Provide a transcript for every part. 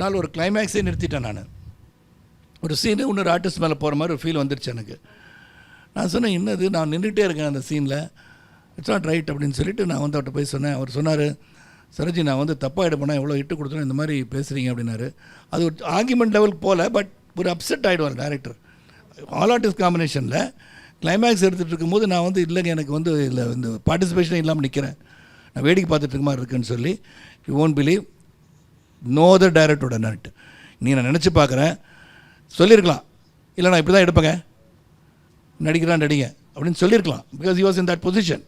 நாள் ஒரு கிளைமேக்ஸே நிறுத்திட்டேன் நான். ஒரு சீனு இன்னொரு ஆர்டிஸ்ட் மேலே போகிற மாதிரி ஒரு ஃபீல் வந்துருச்சு எனக்கு. நான் சொன்னேன், என்னது நான் நின்றுட்டே இருக்கேன் அந்த சீனில், இட்ஸ் நாட் ரைட் அப்படின்னு சொல்லிட்டு நான் வந்து அவர்கிட்ட போய் சொன்னேன். அவர் சொன்னார், சரோஜி நான் வந்து தப்பாக எடுப்பேனா, எவ்வளோ இட்டு கொடுத்தோம் இந்த மாதிரி பேசுகிறீங்க அப்படின்னாரு. அது ஒரு ஆர்கியூமெண்ட் லெவலுக்கு போகல, பட் ஒரு அப்செட் ஆகிடுவார் டேரக்டர். ஆல் ஆர்டிஸ்ட் காம்பினேஷனில் கிளைமேக்ஸ் எடுத்துகிட்டு இருக்கும்போது நான் வந்து இல்லைங்க எனக்கு வந்து இல்லை இந்த பார்ட்டிசிபேஷனே இல்லாமல் நிற்கிறேன், நான் வேடிக்கை பார்த்துட்டு இருக்க மாதிரி இருக்குன்னு சொல்லி, you won't believe, no other டைரக்டரோட நட். நீ நான் நினச்சி பார்க்குறேன், சொல்லியிருக்கலாம், இல்லை நான் இப்படி தான் எடுப்பேங்க, நடிக்கிறான் நடிங்க அப்படின்னு சொல்லியிருக்கலாம், because you was in that position.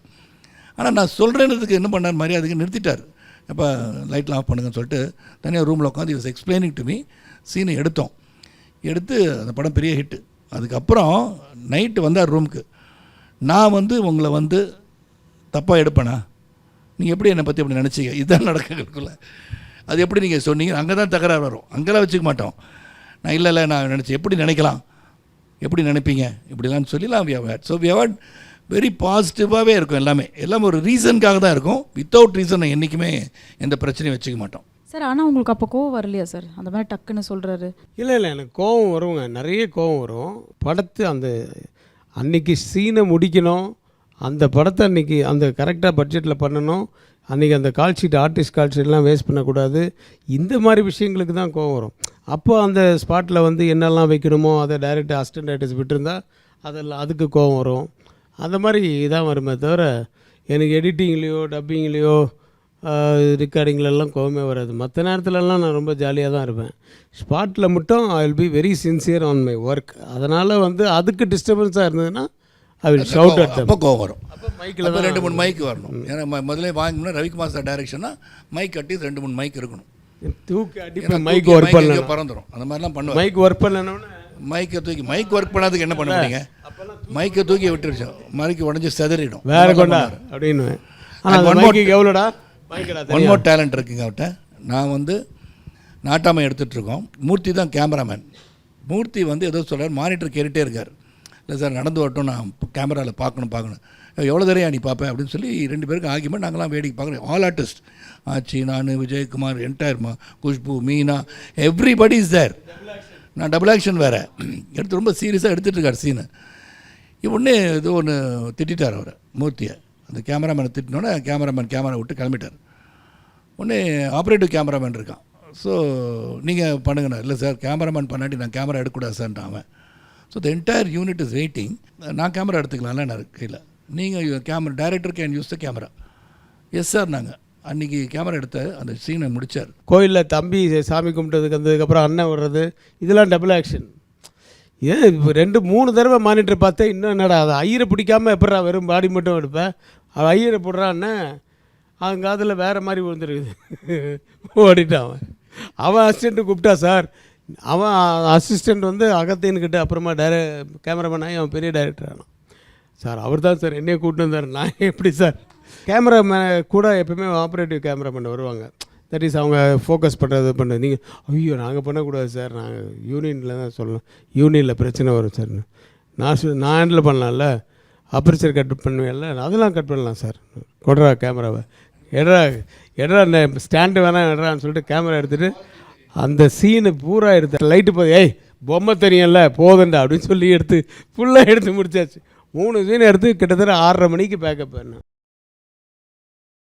ஆனால் நான் சொல்கிறேன்றதுக்கு என்ன பண்ணார், மரியாதைக்கு நிறுத்திட்டார். அப்போ லைட்லாம் ஆஃப் பண்ணுங்கன்னு சொல்லிட்டு தனியாக ரூமில் உட்காந்து வாஸ் எக்ஸ்பிளைனிங் டு மீ. சீனை எடுத்து அந்த படம் பெரிய ஹிட்டு. அதுக்கப்புறம் நைட்டு வந்தார் ரூமுக்கு. நான் வந்து உங்களை வந்து தப்பாக எடுப்பேனா, நீங்கள் எப்படி என்னை பற்றி அப்படி நினச்சிங்க, இதுதான் நடக்குள்ள, அது எப்படி நீங்கள் சொன்னீங்க, அங்கே தான் தகராறு வரும், அங்கெல்லாம் வச்சுக்க மாட்டோம். நான் இல்லை நான் நினச்சேன், எப்படி நினைக்கலாம், எப்படி நினைப்பீங்க இப்படிலாம் சொல்லிலாம் we have had. So we have had very பாசிட்டிவாகவே இருக்கும் எல்லாமே ஒரு ரீசனுக்காக தான் இருக்கும். வித்தவுட் ரீசன் என்றைக்குமே எந்த பிரச்சனையும் வச்சுக்க மாட்டோம் சார். ஆனால் உங்களுக்கு அப்போ கோவம் வரலையா சார், அந்த மாதிரி டக்குன்னு சொல்கிறாரு? இல்லை எனக்கு கோவம் வருங்க, நிறைய கோவம் வரும். படத்து அந்த அன்றைக்கி சீனை முடிக்கணும், அந்த படத்தை அன்றைக்கி அந்த கரெக்டாக பட்ஜெட்டில் பண்ணணும், அன்றைக்கி அந்த கால் ஷீட் ஆர்டிஸ்ட் கால் ஷீட்லாம் வேஸ்ட் பண்ணக்கூடாது, இந்த மாதிரி விஷயங்களுக்கு தான் கோவம் வரும். அப்போ அந்த ஸ்பாட்டில் வந்து என்னெல்லாம் வைக்கணுமோ அதை டைரக்ட் அசிஸ்டன்ட் டைரக்டர்ஸ் விட்டுருந்தா அதெல்லாம் அதுக்கு கோவம் வரும். அந்த மாதிரி இதான் வருமே தவிர எனக்கு எடிட்டிங்லேயோ டப்பிங்லேயோ ரெக்கார்டிங்லெல்லாம் கோவமே வராது. மற்ற நேரத்துலலாம் நான் ரொம்ப ஜாலியாக தான் இருப்பேன். ஸ்பாட்டில் மட்டும் I will be very sincere on my work. அதனால் வந்து அதுக்கு டிஸ்டர்பன்ஸாக இருந்ததுன்னா ஐ வில் ஷவுட் அட் தம். அப்போ கோவம் வரும். அப்போ மைக்கில் 2-3 மைக் வரணும். ஏன்னா முதல்ல வாங்கினா ரவிக்குமார் சார் டைரக்ஷன்னா மைக் கட்டி 2-3 மைக் இருக்கணும். தூக்கி அடிப்பேன், மைக் ஒர்க் பண்ணல பறந்துடும், அந்த மாதிரிலாம் பண்ணுவேன். மைக் ஒர்க் பண்ணலன்னு மைக்கை தூக்கி மைக் ஒர்க் பண்ணாதுக்கு என்ன பண்ண முடியுங்க, மைக்கை தூக்கி விட்டுருச்சு, மைக்கு உடஞ்சி செதறிடும், வேற கொண்டா அப்படின்னு. எவ்வளோடா ஒன் மோர் டேலண்ட் இருக்குங்க அவட்ட. நான் வந்து நாட்டாமை எடுத்துகிட்ருக்கோம், மூர்த்தி தான் கேமராமேன். மூர்த்தி வந்து ஏதோ சொல்கிறார், மானிட்டர் கேட்டுகிட்டே இருக்கார், இல்லை சார் நடந்து வரட்டும், நான் கேமராவில் பார்க்கணும், எவ்வளோ தரையா நீ பார்ப்பேன் அப்படின்னு சொல்லி 2 பேருக்கு ஆகியமாக நாங்களாம் வேடிக்கை பார்க்குறோம். ஆல் ஆர்டிஸ்ட், ஆச்சி, நான், Vijayakumar, entire Khushbu, Meena, everybody is there. நான் டபுள் ஆக்ஷன் வேறு எடுத்து ரொம்ப சீரியஸாக எடுத்துகிட்ருக்கார் சீனு. உடனே ஏதோ ஒன்று திட்டார் அவர் மூர்த்தியை. அந்த கேமராமேனை திட்டினோன்னே கேமரா விட்டு கிளம்பிட்டார். உடனே ஆப்ரேட்டிவ் கேமராமேன் இருக்கான். ஸோ நீங்கள் பண்ணுங்கண்ணா, இல்லை சார் கேமராமேன் பண்ணாட்டி நான் கேமரா எடுக்கக்கூடாது சார்ன்ட்டு அவன். So the entire unit is waiting. நான் கேமரா எடுத்துக்கலாம்ல நான் கையில், நீங்கள் director can use the camera. Yes sir. நாங்கள் அன்றைக்கி கேமரா எடுத்த அந்த சீனை முடித்தார். கோயிலில் தம்பி சாமி கும்பிட்டதுக்கு வந்ததுக்கப்புறம் அண்ணன் வர்றது, இதெல்லாம் டபுள் ஆக்ஷன். ஏன் இப்போ 2-3 தடவை மானிட்டர் பார்த்தேன். இன்னும் என்னடா அதை ஐயரை பிடிக்காமல் எப்படா வெறும் பாடி மட்டும் எடுப்பேன், அவன் ஐயரை போடுறான்னு அவங்க அதில் வேறு மாதிரி விழுந்துருக்குது. ஓடிட்டான் அவன் அசிஸ்டண்ட்டு கூப்பிட்டா சார், அவன் அசிஸ்டண்ட் வந்து அகத்தின்கிட்ட அப்புறமா கேமராமேன் ஆகி அவன் பெரிய டைரக்டர் ஆனான். சார் அவர் தான் சார் என்னையே கூப்பிட்டு வந்தார். நான் எப்படி சார், கேமராமேன் கூட எப்போயுமே ஆப்ரேட்டிவ் கேமராமேன் வருவாங்க, தட் இஸ் அவங்க ஃபோக்கஸ் பண்ணுறது. நீங்கள் ஐயோ நாங்கள் பண்ணக்கூடாது சார், நாங்கள் யூனியனில் தான் சொல்லலாம், யூனியனில் பிரச்சனை வரும் சார், நான் ஹேண்டில் பண்ணலாம்ல, அப்பர்ச்சர் கட் பண்ணுவேன்ல, அதெல்லாம் கட் பண்ணலாம் சார், கொடுறா கேமராவை, எட்ரா ஸ்டாண்டு வேணாம் எட்ரான்னு சொல்லிட்டு கேமரா எடுத்துகிட்டு அந்த சீனு பூரா எடுத்து லைட்டு போய் ஏய் பொம்மை தெரியல போதுண்டா அப்படின்னு சொல்லி எடுத்து ஃபுல்லாக எடுத்து முடிச்சாச்சு. 3 சீன் எடுத்து கிட்டத்தட்ட 6:30 மணிக்கு பேக்கப் பண்ணேன்.